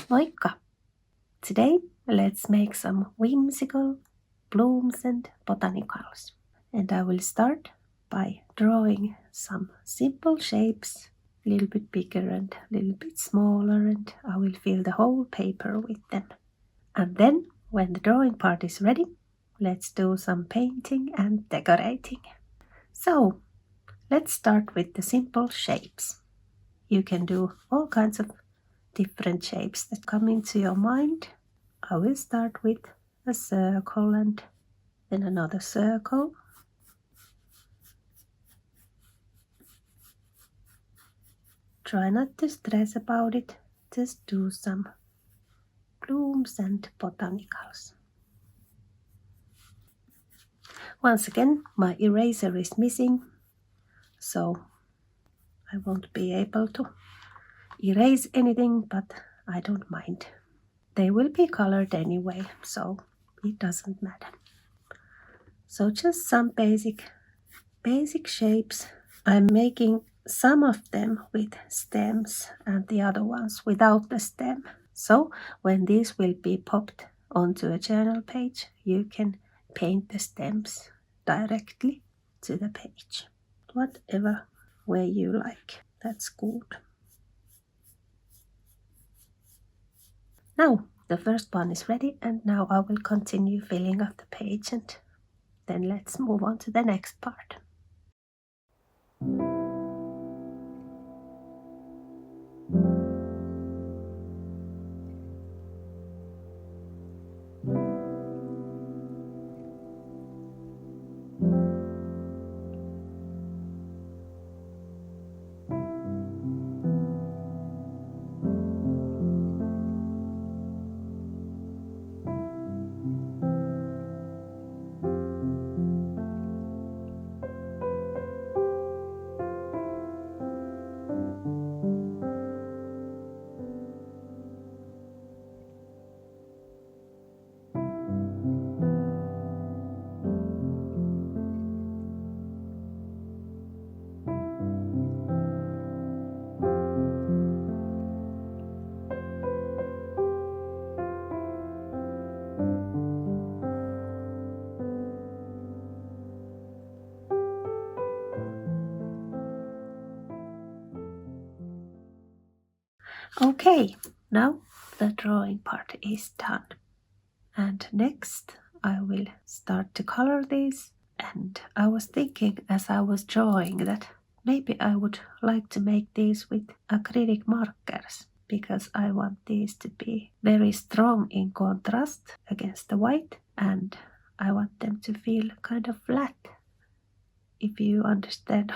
Moikka! Today let's make some whimsical blooms and botanicals. And I will start by drawing some simple shapes, a little bit bigger and a little bit smaller, and I will fill the whole paper with them. And then, when the drawing part is ready, let's do some painting and decorating. So, let's start with the simple shapes. You can do all kinds of different shapes that come into your mind. I will start with a circle and then another circle. Try not to stress about it, just do some blooms and botanicals. Once again, my eraser is missing, so I won't be able to erase anything, but I don't mind. They will be colored anyway, so it doesn't matter. So just some basic shapes. I'm making some of them with stems and the other ones without the stem. So when these will be popped onto a journal page, you can paint the stems directly to the page. Whatever way you like, that's good. Now the first one is ready, and now I will continue filling up the page, and then let's move on to the next part. Okay, now the drawing part is done. And next I will start to color these. And I was thinking as I was drawing that maybe I would like to make these with acrylic markers, because I want these to be very strong in contrast against the white, and I want them to feel kind of flat, if you understand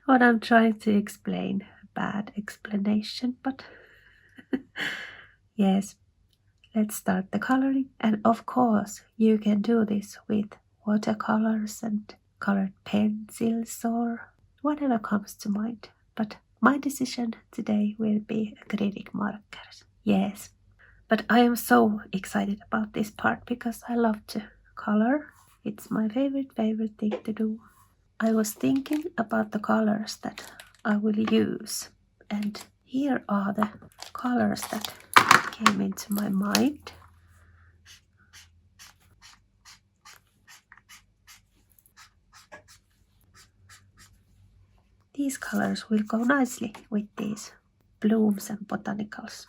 what I'm trying to explain. Bad explanation, but yes, let's start the coloring. And of course, you can do this with watercolors and colored pencils or whatever comes to mind. But my decision today will be acrylic markers. Yes, but I am so excited about this part because I love to color. It's my favorite thing to do. I was thinking about the colors that I will use, and here are the colors that came into my mind. These colors will go nicely with these blooms and botanicals.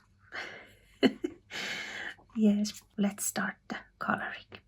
Yes, let's start the coloring.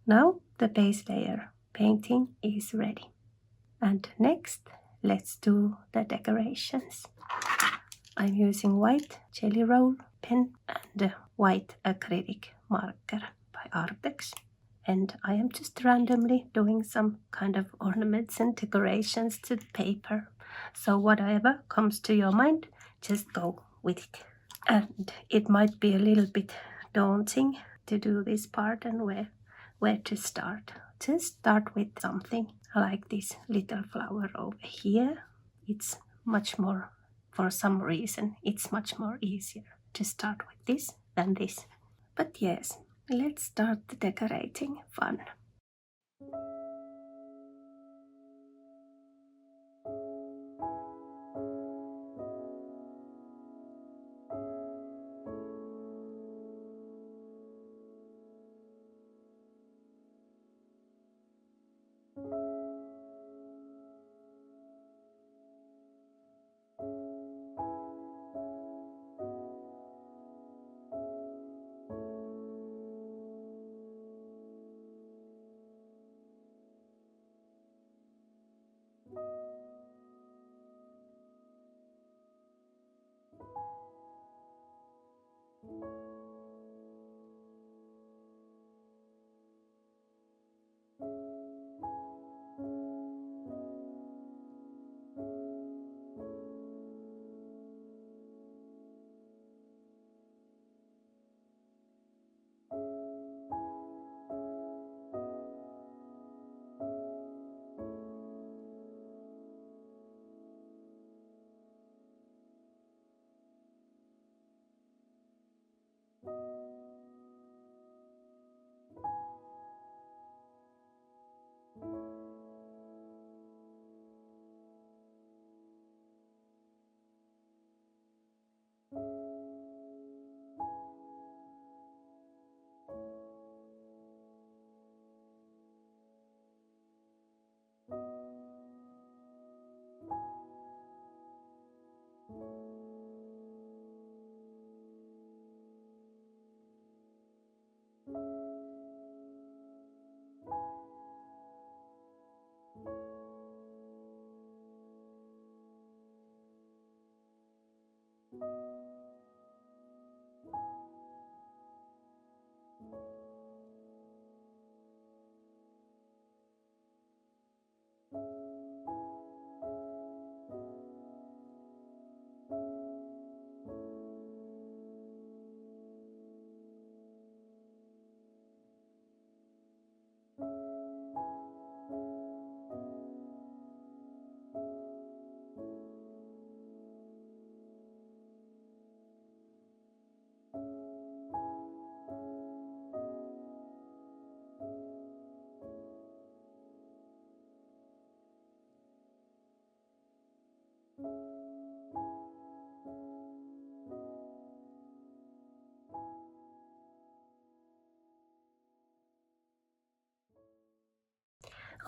Now the base layer painting is ready. And next, let's do the decorations. I'm using white jelly roll pen and a white acrylic marker by Artex. And I am just randomly doing some kind of ornaments and decorations to the paper. So whatever comes to your mind, just go with it. And it might be a little bit daunting to do this part and where to start. Just start with something like this little flower over here. It's much more, for some reason, it's much more easier to start with this than this. But yes, let's start the decorating fun.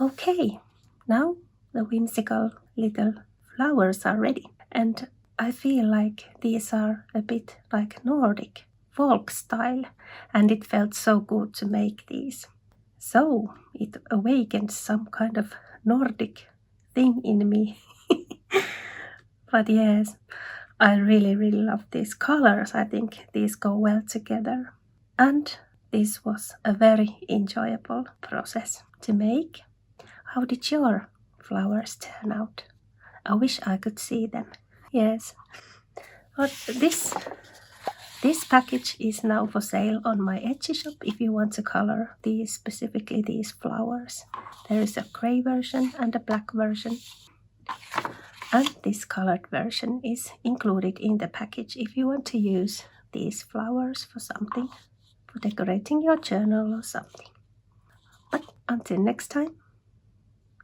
Okay, now the whimsical little flowers are ready. And I feel like these are a bit like Nordic folk style, and it felt so good to make these. So it awakened some kind of Nordic thing in me. But yes, I really, really love these colors. I think these go well together. And this was a very enjoyable process to make. How did your flowers turn out? I wish I could see them. Yes, but this package is now for sale on my Etsy shop if you want to color these, specifically these flowers. There is a gray version and a black version. And this colored version is included in the package if you want to use these flowers for something, for decorating your journal or something. But until next time,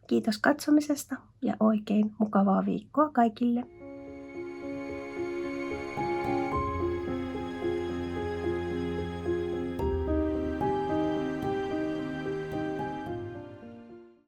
kiitos katsomisesta ja oikein mukavaa viikkoa kaikille.